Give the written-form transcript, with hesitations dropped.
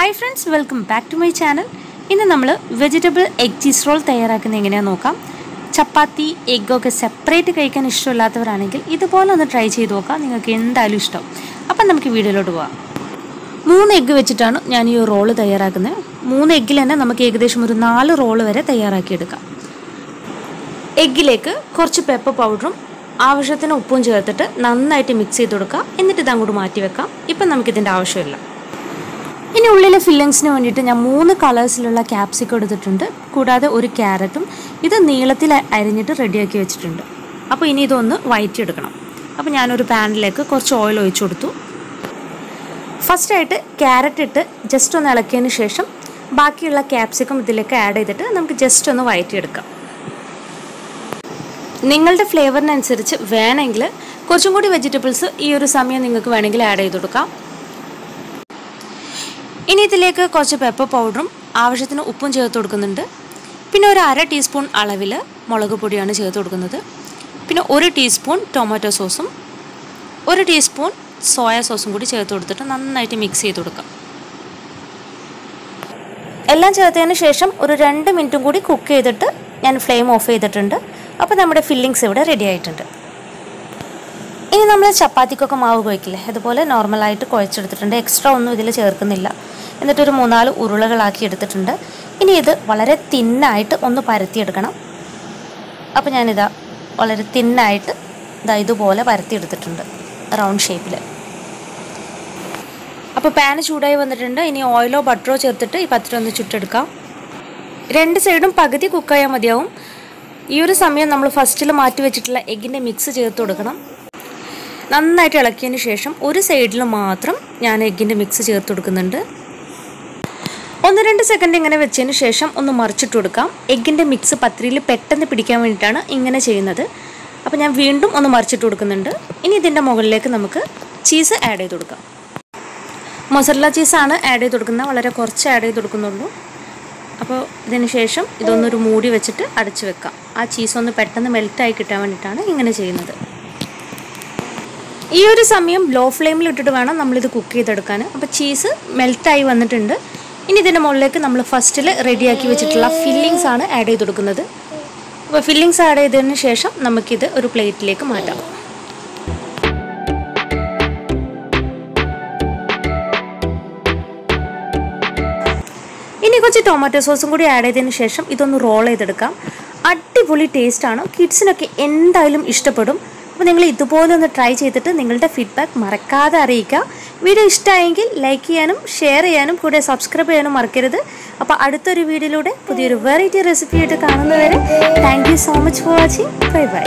Hi friends, welcome back to my channel. ഇന്ന് നമ്മൾ vegetable egg cheese role തയ്യാറാക്കുന്നത് എങ്ങനെയാണെന്ന് നോക്കാം. ചപ്പാത്തി എഗ് ഒക്കെ സെപ്പറേറ്റ് കഴിക്കാൻ ഇഷ്ടമില്ലാത്തവരാണെങ്കിൽ ഇതുപോലെ ഒന്ന് ട്രൈ ചെയ്ത് നോക്കാം. നിങ്ങൾക്ക് എന്തായാലും ഇഷ്ടം. അപ്പോൾ നമുക്ക് വീഡിയോയിലോട്ട് പോകാം. 3 എഗ്ഗ് വെച്ചിട്ടാണ് ഞാൻ ഈ റോൾ തയ്യാറാക്കുന്നത്. 3 എഗ്ഗിൽ തന്നെ നമുക്ക് ഏകദേശം ഒരു 4 റോൾ വരെ തയ്യാറാക്കി എടുക്കാം. എഗ്ഗിലേക്ക് കുറച്ച് പെപ്പർ പൗഡറും ആവശ്യത്തിന് ഉപ്പും ചേർത്തിട്ട് നന്നായിട്ട് മിക്സ് ചെയ്ത് കൊടുക്കുക. എന്നിട്ട് ഇത് അങ്ങോട്ട് മാറ്റി വെക്കാം. ഇപ്പം നമുക്കിതിൻ്റെ ആവശ്യമില്ല. ഇനി ഉള്ളിലെ ഫില്ലിങ്സിന് വേണ്ടിയിട്ട് ഞാൻ 3 കളേഴ്സിലുള്ള ക്യാപ്സിക്കം എടുത്തിട്ടുണ്ട്. കൂടാതെ ഒരു ക്യാരറ്റും ഇത് നീളത്തിൽ അരിഞ്ഞിട്ട് റെഡിയാക്കി വെച്ചിട്ടുണ്ട്. അപ്പോൾ ഇനി ഇതൊന്ന് വഴറ്റിയെടുക്കണം. അപ്പോൾ ഞാനൊരു പാനിലേക്ക് കുറച്ച് ഓയിൽ ഒഴിച്ചു കൊടുത്തു. ഫസ്റ്റായിട്ട് ക്യാരറ്റ് ഇട്ട് ജസ്റ്റ് ഒന്ന് ഇളക്കിയതിന് ശേഷം ബാക്കിയുള്ള ക്യാപ്സിക്കം ഇതിലേക്ക് ആഡ് ചെയ്തിട്ട് നമുക്ക് ജസ്റ്റ് ഒന്ന് വഴറ്റിയെടുക്കാം. നിങ്ങളുടെ ഫ്ലേവറിനനുസരിച്ച് വേണമെങ്കിൽ കുറച്ചും കൂടി വെജിറ്റബിൾസ് ഈ ഒരു സമയം നിങ്ങൾക്ക് വേണമെങ്കിൽ ആഡ് ചെയ്ത് കൊടുക്കാം. ഇനി ഇതിലേക്ക് കുറച്ച് പെപ്പർ പൗഡറും ആവശ്യത്തിന് ഉപ്പും ചേർത്ത് കൊടുക്കുന്നുണ്ട്. പിന്നെ ഒരു 1/2 ടീസ്പൂൺ അളവിൽ മുളക് പൊടിയാണ് ചേർത്ത് കൊടുക്കുന്നത്. പിന്നെ 1 ടീസ്പൂൺ ടൊമാറ്റോ സോസും 1 ടീസ്പൂൺ സോയ സോസും കൂടി ചേർത്ത് കൊടുത്തിട്ട് നന്നായിട്ട് മിക്സ് ചെയ്ത് കൊടുക്കാം. എല്ലാം ചേർത്തതിന് ശേഷം ഒരു 2 മിനിറ്റും കൂടി കുക്ക് ചെയ്തിട്ട് ഞാൻ ഫ്ലെയിം ഓഫ് ചെയ്തിട്ടുണ്ട്. അപ്പോൾ നമ്മുടെ ഫില്ലിങ്സ് ഇവിടെ റെഡി ആയിട്ടുണ്ട്. ഇനി നമ്മൾ ചപ്പാത്തിക്കൊക്കെ മാവ് കുഴക്കില്ലേ, അതുപോലെ നോർമലായിട്ട് കുഴച്ചെടുത്തിട്ടുണ്ട്. എക്സ്ട്രാ ഒന്നും ഇതിൽ ചേർക്കുന്നില്ല. എന്നിട്ടൊരു 3-4 ഉരുളകളാക്കി എടുത്തിട്ടുണ്ട്. ഇനി ഇത് വളരെ തിന്നായിട്ട് ഒന്ന് പരത്തിയെടുക്കണം. അപ്പോൾ ഞാനിതാ വളരെ തിന്നായിട്ട് ഇതുപോലെ പരത്തിയെടുത്തിട്ടുണ്ട് റൗണ്ട് ഷേപ്പിൽ. അപ്പോൾ പാന് ചൂടായി വന്നിട്ടുണ്ട്. ഇനി ഓയിലോ ബട്ടറോ ചേർത്തിട്ട് ഈ പത്തിരി ഒന്ന് ചുട്ടെടുക്കാം. 2 സൈഡും പകുതി കുക്കായാൽ മതിയാവും. ഈ ഒരു സമയം നമ്മൾ ഫസ്റ്റിൽ മാറ്റി വെച്ചിട്ടുള്ള എഗ്ഗിൻ്റെ മിക്സ് ചേർത്ത് കൊടുക്കണം. നന്നായിട്ട് ഇളക്കിയതിന് ശേഷം ഒരു സൈഡിൽ മാത്രം ഞാൻ എഗ്ഗിൻ്റെ മിക്സ് ചേർത്ത് കൊടുക്കുന്നുണ്ട്. 1-2 സെക്കൻഡ് ഇങ്ങനെ വെച്ചതിന് ശേഷം ഒന്ന് മറിച്ചിട്ട് കൊടുക്കാം. എഗ്ഗിൻ്റെ മിക്സ് പത്തിരിയിൽ പെട്ടെന്ന് പിടിക്കാൻ വേണ്ടിയിട്ടാണ് ഇങ്ങനെ ചെയ്യുന്നത്. അപ്പോൾ ഞാൻ വീണ്ടും ഒന്ന് മറിച്ചിട്ട് കൊടുക്കുന്നുണ്ട്. ഇനി ഇതിൻ്റെ മുകളിലേക്ക് നമുക്ക് ചീസ് ആഡ് ചെയ്ത് കൊടുക്കാം. മൊസറല്ല ചീസാണ് ആഡ് ചെയ്ത് കൊടുക്കുന്നത്. വളരെ കുറച്ച് ആഡ് ചെയ്ത് കൊടുക്കുന്നുള്ളൂ. അപ്പോൾ ഇതിന് ശേഷം ഇതൊന്നൊരു മൂടി വെച്ചിട്ട് അടച്ച് വെക്കാം. ആ ചീസ് ഒന്ന് പെട്ടെന്ന് മെൽറ്റായി കിട്ടാൻ വേണ്ടിയിട്ടാണ് ഇങ്ങനെ ചെയ്യുന്നത്. ഈ ഒരു സമയം ലോ ഫ്ലെയിമിൽ ഇട്ടിട്ട് വേണം നമ്മളിത് കുക്ക് ചെയ്തെടുക്കാൻ. അപ്പോൾ ചീസ് മെൽറ്റായി വന്നിട്ടുണ്ട്. ഇനി ഇതിൻ്റെ മുകളിലേക്ക് നമ്മൾ ഫസ്റ്റിൽ റെഡിയാക്കി വെച്ചിട്ടുള്ള ഫില്ലിങ്സ് ആണ് ആഡ് ചെയ്ത് കൊടുക്കുന്നത്. അപ്പോൾ ഫില്ലിങ്സ് ആഡ് ചെയ്തതിന് ശേഷം നമുക്കിത് ഒരു പ്ലേറ്റിലേക്ക് മാറ്റാം. ഇനി കുറച്ച് ടൊമാറ്റോ സോസും കൂടി ആഡ് ചെയ്തതിന് ശേഷം ഇതൊന്ന് റോൾ ചെയ്തെടുക്കാം. അടിപൊളി ടേസ്റ്റാണ്. കിഡ്സിനൊക്കെ എന്തായാലും ഇഷ്ടപ്പെടും. അപ്പോൾ നിങ്ങൾ ഇതുപോലെ ഒന്ന് ട്രൈ ചെയ്തിട്ട് നിങ്ങളുടെ ഫീഡ്ബാക്ക് മറക്കാതെ അറിയിക്കുക. വീഡിയോ ഇഷ്ടമായെങ്കിൽ ലൈക്ക് ചെയ്യാനും ഷെയർ ചെയ്യാനും കൂടെ സബ്സ്ക്രൈബ് ചെയ്യാനും മറക്കരുത്. അപ്പോൾ അടുത്തൊരു വീഡിയോയിലൂടെ പുതിയൊരു വെറൈറ്റി റെസിപ്പി ആയിട്ട് കാണുന്നവരെ thank you so much for watching. Bye bye.